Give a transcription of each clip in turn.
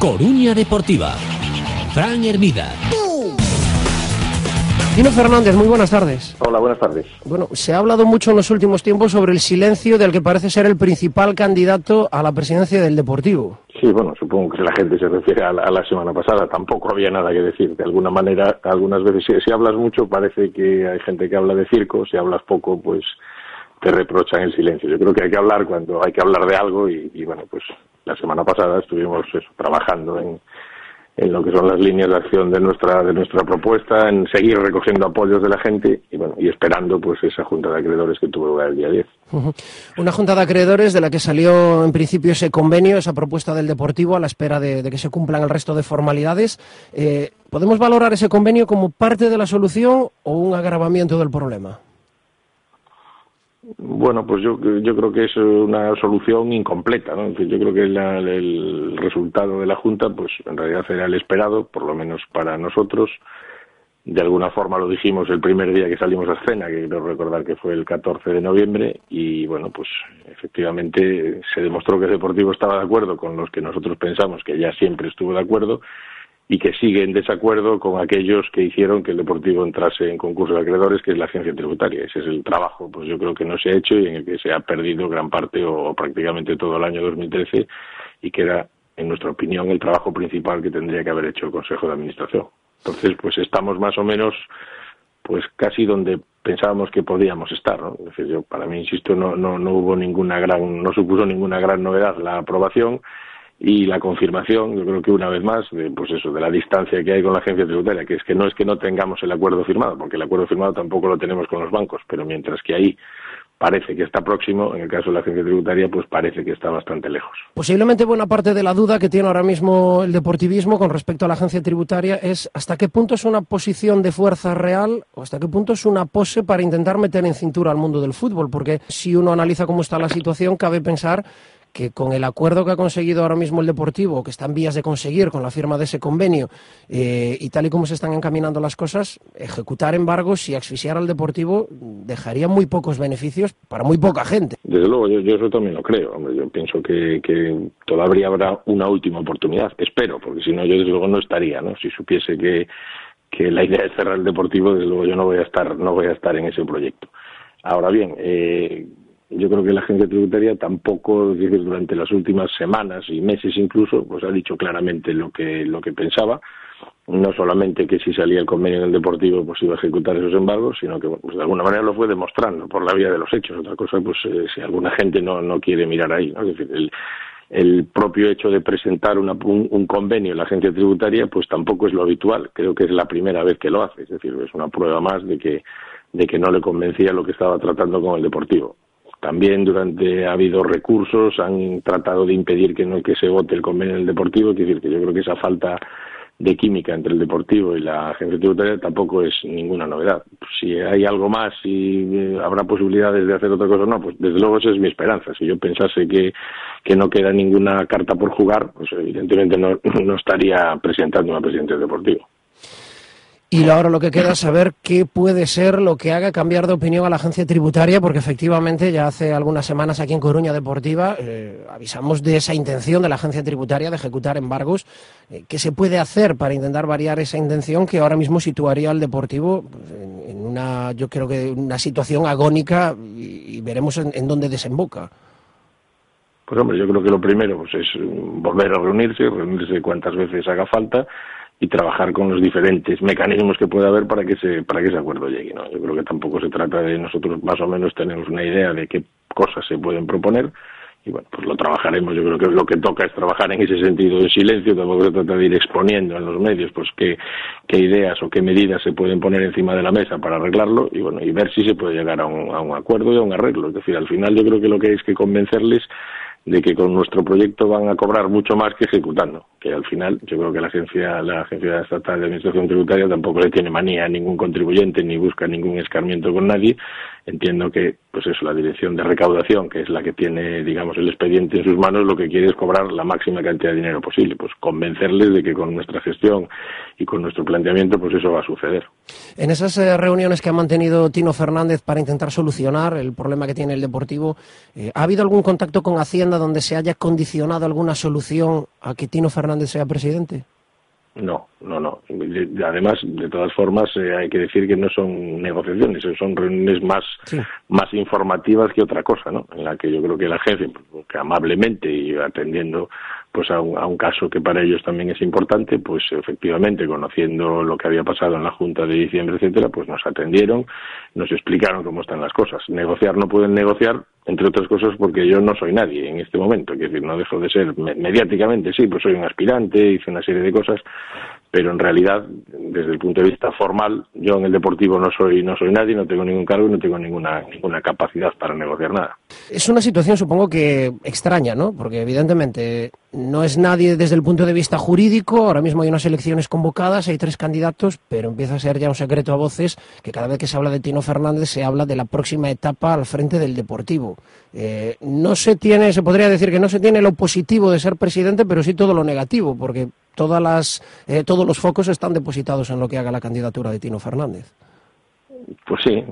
Coruña Deportiva. Fran Hermida. Tino Fernández, muy buenas tardes. Hola, buenas tardes. Bueno, se ha hablado mucho en los últimos tiempos sobre el silencio del que parece ser el principal candidato a la presidencia del Deportivo. Sí, bueno, supongo que la gente se refiere a la semana pasada. Tampoco había nada que decir. De alguna manera, algunas veces, si hablas mucho, parece que hay gente que habla de circo. Si hablas poco, pues te reprochan el silencio. Yo creo que hay que hablar cuando hay que hablar de algo y bueno, pues la semana pasada estuvimos trabajando en lo que son las líneas de acción de nuestra propuesta, en seguir recogiendo apoyos de la gente y bueno, y esperando pues esa junta de acreedores que tuvo lugar el día 10. Una junta de acreedores de la que salió en principio ese convenio, esa propuesta del Deportivo a la espera de que se cumplan el resto de formalidades. ¿Podemos valorar ese convenio como parte de la solución o un agravamiento del problema? Bueno, pues yo creo que es una solución incompleta, ¿no? Yo creo que el resultado de la Junta, pues en realidad era el esperado, por lo menos para nosotros. De alguna forma lo dijimos el primer día que salimos a escena, que quiero recordar que fue el 14 de noviembre, y bueno, pues efectivamente se demostró que el Deportivo estaba de acuerdo con los que nosotros pensamos que ya siempre estuvo de acuerdo, y que sigue en desacuerdo con aquellos que hicieron que el Deportivo entrase en concurso de acreedores, que es la agencia tributaria. Ese es el trabajo, pues yo creo que no se ha hecho y en el que se ha perdido gran parte o prácticamente todo el año 2013 y que era, en nuestra opinión, el trabajo principal que tendría que haber hecho el Consejo de Administración. Entonces, pues estamos más o menos pues casi donde pensábamos que podíamos estar, ¿no? Es decir, para mí, insisto, no supuso ninguna gran novedad la aprobación. Y la confirmación, yo creo que una vez más, de la distancia que hay con la agencia tributaria, que es que no tengamos el acuerdo firmado, porque el acuerdo firmado tampoco lo tenemos con los bancos, pero mientras que ahí parece que está próximo, en el caso de la agencia tributaria, pues parece que está bastante lejos. Posiblemente buena parte de la duda que tiene ahora mismo el deportivismo con respecto a la agencia tributaria es hasta qué punto es una posición de fuerza real o hasta qué punto es una pose para intentar meter en cintura al mundo del fútbol, porque si uno analiza cómo está la situación, cabe pensar que con el acuerdo que ha conseguido ahora mismo el Deportivo, que está en vías de conseguir con la firma de ese convenio, y tal y como se están encaminando las cosas, ejecutar embargos y asfixiar al Deportivo dejaría muy pocos beneficios para muy poca gente. Desde luego, yo eso también lo creo. Hombre, yo pienso que todavía habrá una última oportunidad. Espero, porque si no, yo desde luego no estaría, ¿no? Si supiese que la idea es cerrar el Deportivo, desde luego yo no voy a estar en ese proyecto. Ahora bien, yo creo que la agencia tributaria tampoco, es decir, durante las últimas semanas y meses incluso, pues ha dicho claramente lo que pensaba. No solamente que si salía el convenio del Deportivo pues iba a ejecutar esos embargos, sino que pues de alguna manera lo fue demostrando por la vía de los hechos. Otra cosa, pues si alguna gente no quiere mirar ahí, ¿no? Es decir, el propio hecho de presentar un convenio en la agencia tributaria pues tampoco es lo habitual. Creo que es la primera vez que lo hace. Es decir, es una prueba más de que no le convencía lo que estaba tratando con el Deportivo. También ha habido recursos, han tratado de impedir que se vote el convenio del Deportivo, es decir, que yo creo que esa falta de química entre el Deportivo y la agencia tributaria tampoco es ninguna novedad. Si hay algo más, si habrá posibilidades de hacer otra cosa o no, pues desde luego esa es mi esperanza. Si yo pensase que no queda ninguna carta por jugar, pues evidentemente no estaría presentando una presidencia del Deportivo. Y ahora lo que queda es saber qué puede ser lo que haga cambiar de opinión a la agencia tributaria, porque efectivamente ya hace algunas semanas aquí en Coruña Deportiva avisamos de esa intención de la agencia tributaria de ejecutar embargos. ¿Qué se puede hacer para intentar variar esa intención que ahora mismo situaría al Deportivo yo creo que una situación agónica y veremos en dónde desemboca? Pues hombre, yo creo que lo primero pues es volver a reunirse cuantas veces haga falta y trabajar con los diferentes mecanismos que pueda haber para que ese acuerdo llegue, ¿no? Yo creo que tampoco se trata de nosotros más o menos tenemos una idea de qué cosas se pueden proponer y bueno, pues lo trabajaremos. Yo creo que lo que toca es trabajar en ese sentido de silencio, tampoco se trata de ir exponiendo en los medios pues qué ideas o qué medidas se pueden poner encima de la mesa para arreglarlo y bueno, y ver si se puede llegar a un acuerdo y a un arreglo. Es decir, al final yo creo que lo que hay es que convencerles de que con nuestro proyecto van a cobrar mucho más que ejecutando, que al final yo creo que la Agencia Estatal de Administración Tributaria tampoco le tiene manía a ningún contribuyente ni busca ningún escarmiento con nadie. Entiendo que pues eso, la dirección de recaudación, que es la que tiene, digamos, el expediente en sus manos, lo que quiere es cobrar la máxima cantidad de dinero posible, pues convencerles de que con nuestra gestión y con nuestro planteamiento pues eso va a suceder. En esas reuniones que ha mantenido Tino Fernández para intentar solucionar el problema que tiene el Deportivo, ¿ha habido algún contacto con Hacienda donde se haya condicionado alguna solución a que Tino Fernández sea presidente? No. Además, de todas formas, hay que decir que no son negociaciones, son reuniones más informativas que otra cosa, ¿no? En la que yo creo que la agencia, pues, que amablemente y atendiendo pues a un caso que para ellos también es importante, pues efectivamente, conociendo lo que había pasado en la Junta de diciembre, etcétera, pues nos atendieron, nos explicaron cómo están las cosas. Negociar no pueden negociar, entre otras cosas porque yo no soy nadie en este momento, es decir, no dejo de ser mediáticamente, sí, pues soy un aspirante, hice una serie de cosas, pero en realidad, desde el punto de vista formal, yo en el deportivo no soy nadie, no tengo ningún cargo y no tengo ninguna capacidad para negociar nada. Es una situación, supongo que extraña, ¿no? Porque evidentemente no es nadie desde el punto de vista jurídico, ahora mismo hay unas elecciones convocadas, hay 3 candidatos, pero empieza a ser ya un secreto a voces que cada vez que se habla de Tino Fernández se habla de la próxima etapa al frente del Deportivo. Se podría decir que no se tiene lo positivo de ser presidente, pero sí todo lo negativo, porque todos los focos están depositados en lo que haga la candidatura de Tino Fernández. Pues sí,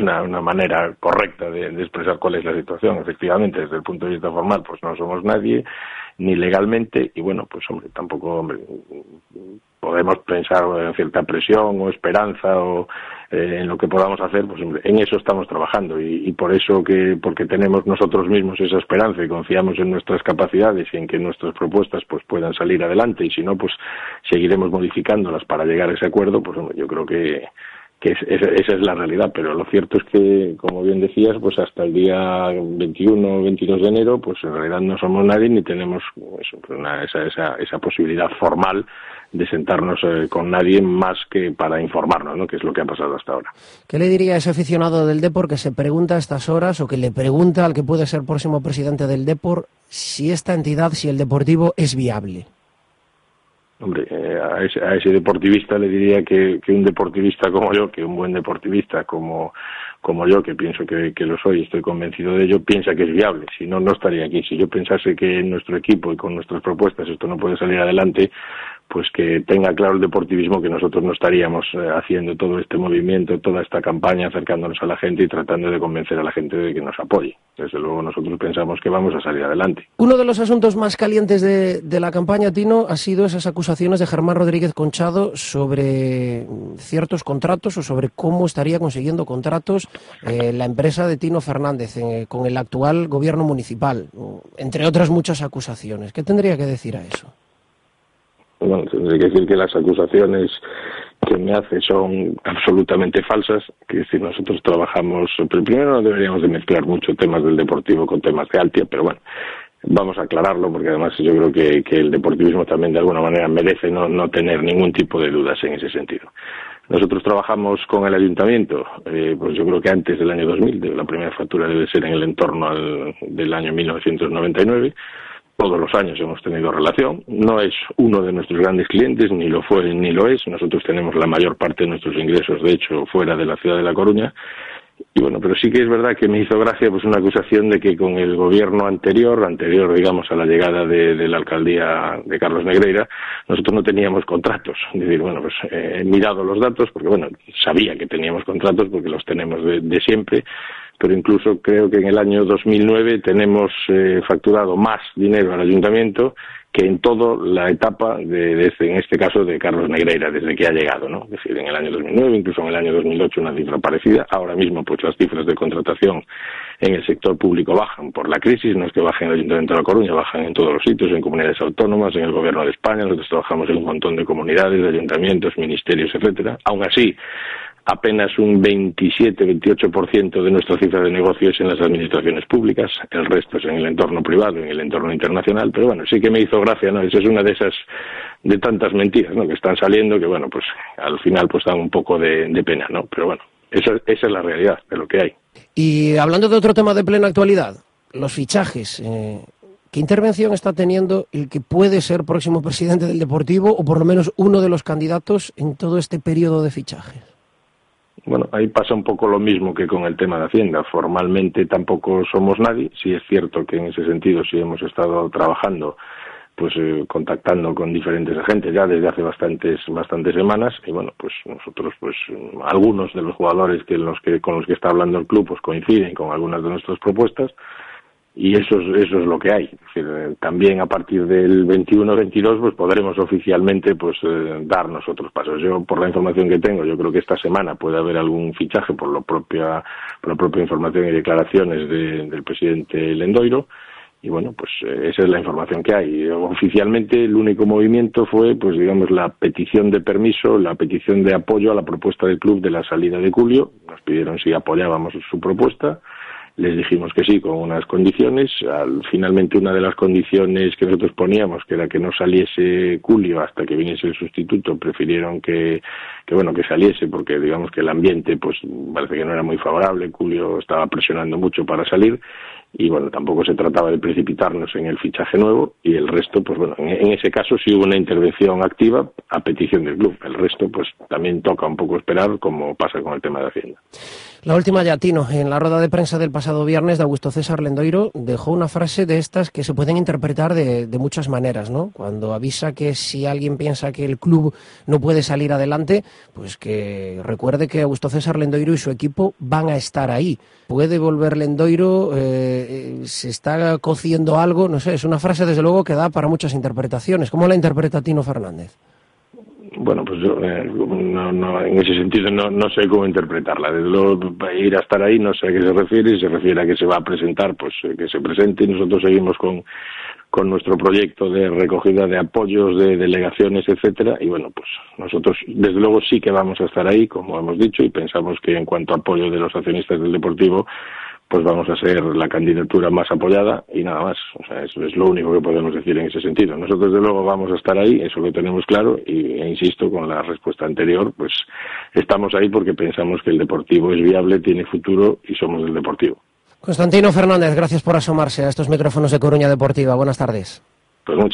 una manera correcta de expresar cuál es la situación. Efectivamente, desde el punto de vista formal, pues no somos nadie, ni legalmente, y bueno, pues hombre, tampoco podemos pensar en cierta presión o esperanza o en lo que podamos hacer, pues hombre, en eso estamos trabajando y por eso porque tenemos nosotros mismos esa esperanza y confiamos en nuestras capacidades y en que nuestras propuestas pues puedan salir adelante y si no, pues seguiremos modificándolas para llegar a ese acuerdo, pues hombre, yo creo que esa es la realidad, pero lo cierto es que, como bien decías, pues hasta el día 21 o 22 de enero, pues en realidad no somos nadie ni tenemos esa posibilidad formal de sentarnos con nadie más que para informarnos, ¿no? Que es lo que ha pasado hasta ahora. ¿Qué le diría a ese aficionado del Depor que se pregunta a estas horas o que le pregunta al que puede ser próximo presidente del Depor si esta entidad, si el Deportivo es viable? Hombre, a ese deportivista le diría que un deportivista como yo, que un buen deportivista como yo, que pienso que lo soy, estoy convencido de ello, piensa que es viable. Si no, no estaría aquí. Si yo pensase que en nuestro equipo y con nuestras propuestas esto no puede salir adelante, pues que tenga claro el deportivismo que nosotros no estaríamos haciendo todo este movimiento, toda esta campaña, acercándonos a la gente y tratando de convencer a la gente de que nos apoye. Desde luego nosotros pensamos que vamos a salir adelante. Uno de los asuntos más calientes de la campaña, Tino, ha sido esas acusaciones de Germán Rodríguez Conchado sobre ciertos contratos o sobre cómo estaría consiguiendo contratos la empresa de Tino Fernández con el actual gobierno municipal, entre otras muchas acusaciones. ¿Qué tendría que decir a eso? Bueno, tendré que decir que las acusaciones que me hace son absolutamente falsas, que es decir, nosotros trabajamos, pero primero no deberíamos de mezclar mucho temas del deportivo con temas de Altia, pero bueno, vamos a aclararlo porque además yo creo que el deportivismo también de alguna manera merece no tener ningún tipo de dudas en ese sentido. Nosotros trabajamos con el ayuntamiento, pues yo creo que antes del año 2000, la primera factura debe ser en el entorno del año 1999, todos los años hemos tenido relación, no es uno de nuestros grandes clientes, ni lo fue ni lo es, nosotros tenemos la mayor parte de nuestros ingresos, de hecho, fuera de la ciudad de La Coruña, y bueno, pero sí que es verdad que me hizo gracia pues una acusación de que con el gobierno anterior digamos a la llegada de la alcaldía de Carlos Negreira, nosotros no teníamos contratos, es decir, bueno, pues he mirado los datos porque bueno, sabía que teníamos contratos porque los tenemos de siempre, pero incluso creo que en el año 2009 tenemos facturado más dinero al ayuntamiento que en toda la etapa en este caso de Carlos Negreira, desde que ha llegado, ¿no? Es decir, en el año 2009, incluso en el año 2008 una cifra parecida. Ahora mismo pues las cifras de contratación en el sector público bajan por la crisis, no es que bajen en el Ayuntamiento de La Coruña, bajan en todos los sitios, en comunidades autónomas, en el Gobierno de España, nosotros trabajamos en un montón de comunidades, de ayuntamientos, ministerios, etcétera. Aún así, apenas un 27-28% de nuestra cifra de negocio es en las administraciones públicas, el resto es en el entorno privado, en el entorno internacional, pero bueno, sí que me hizo gracia, ¿no? Esa es una de esas, de tantas mentiras, ¿no? Que están saliendo, que bueno, pues al final pues dan un poco de pena, ¿no? Pero bueno, esa es la realidad de lo que hay. Y hablando de otro tema de plena actualidad, los fichajes, ¿qué intervención está teniendo el que puede ser próximo presidente del Deportivo, o por lo menos uno de los candidatos en todo este periodo de fichajes? Bueno, ahí pasa un poco lo mismo que con el tema de Hacienda. Formalmente tampoco somos nadie. Sí es cierto que en ese sentido sí hemos estado trabajando, pues contactando con diferentes agentes ya desde hace bastantes semanas. Y bueno, pues nosotros, pues algunos de los jugadores con los que está hablando el club, pues coinciden con algunas de nuestras propuestas. y eso es lo que hay. Es decir, también a partir del 21-22 pues podremos oficialmente pues dar nosotros pasos. Yo, por la información que tengo, yo creo que esta semana puede haber algún fichaje por la propia información y declaraciones del presidente Lendoiro. Y bueno, pues esa es la información que hay. Oficialmente el único movimiento fue, pues digamos, la petición de permiso, la petición de apoyo a la propuesta del club de la salida de Culio. Nos pidieron si apoyábamos su propuesta. Les dijimos que sí, con unas condiciones. Finalmente, una de las condiciones que nosotros poníamos, que era que no saliese Culio hasta que viniese el sustituto, prefirieron que saliese, porque digamos que el ambiente pues parece que no era muy favorable. Culio estaba presionando mucho para salir, y bueno, tampoco se trataba de precipitarnos en el fichaje nuevo, y el resto, pues bueno, en ese caso sí hubo una intervención activa a petición del club. El resto, pues también toca un poco esperar, como pasa con el tema de Hacienda. La última ya, Tino. En la rueda de prensa del pasado viernes de Augusto César Lendoiro dejó una frase de estas que se pueden interpretar de muchas maneras, ¿no? Cuando avisa que si alguien piensa que el club no puede salir adelante, pues que recuerde que Augusto César Lendoiro y su equipo van a estar ahí. ¿Puede volver Lendoiro? ¿Se está cociendo algo? No sé, es una frase desde luego que da para muchas interpretaciones. ¿Cómo la interpreta Tino Fernández? Bueno, pues yo no, en ese sentido no sé cómo interpretarla. Desde luego, ir a estar ahí no sé a qué se refiere. Si se refiere a que se va a presentar, pues que se presente, y nosotros seguimos con nuestro proyecto de recogida de apoyos, de delegaciones, etcétera. Y bueno, pues nosotros desde luego sí que vamos a estar ahí, como hemos dicho, y pensamos que en cuanto a apoyo de los accionistas del Deportivo, pues vamos a ser la candidatura más apoyada, y nada más. O sea, eso es lo único que podemos decir en ese sentido. Nosotros desde luego vamos a estar ahí, eso lo tenemos claro, e insisto con la respuesta anterior, pues estamos ahí porque pensamos que el Deportivo es viable, tiene futuro, y somos del Deportivo. Constantino Fernández, gracias por asomarse a estos micrófonos de Coruña Deportiva. Buenas tardes. Pues muchas